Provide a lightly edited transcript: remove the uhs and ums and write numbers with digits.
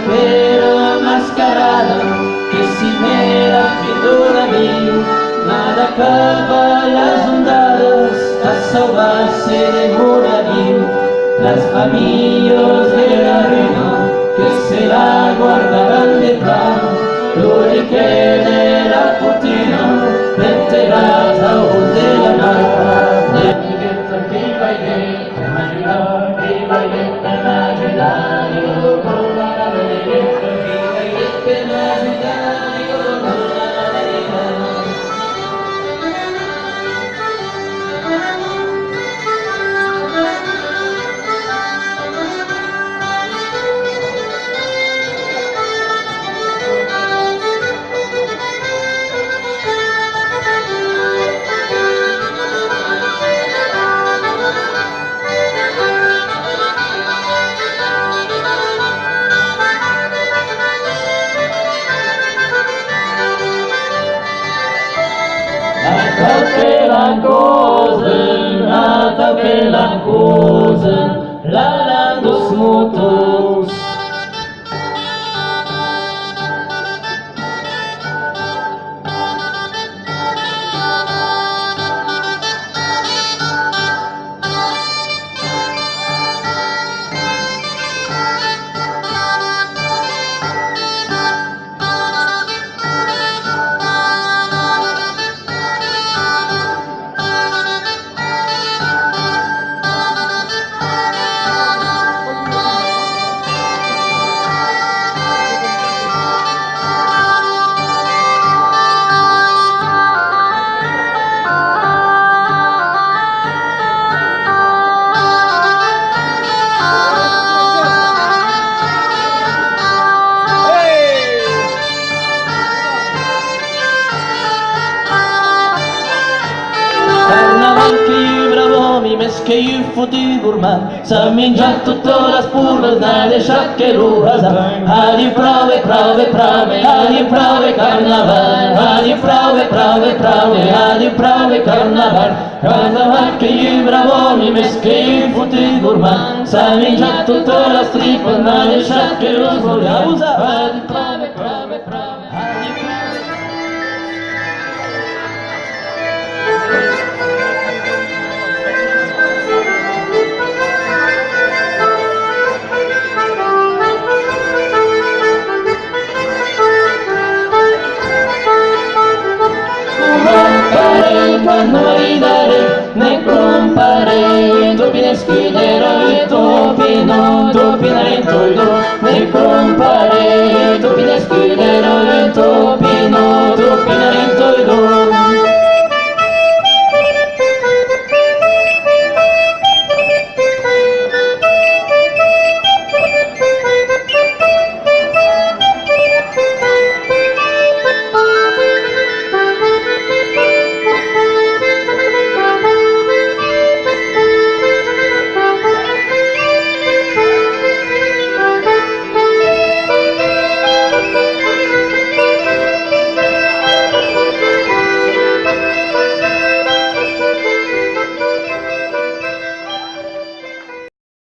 Pero mascarada que si mera figura mí nada acaba las ondadas a salvarse de morir las familias de la reina que se la guardarán detrás lo que quede la fortuna enterrada de la mar la cosa, la dos motos. Que io foti gourmand s'ha menjat totes les purres, n'ha deixat que l'horasà. Adieu prove, prove, prove, adieu prove carnaval, adieu prove, prove, prove, adieu prove carnaval. Carnaval que io bravoni, més que io foti gourmand s'ha menjat totes les tripes, n'ha deixat que l'horasà. Adieu prove, prove, prove, adieu prove. fanno maridare, ne compare, topi ne schiederò, topi no, topi ne rento,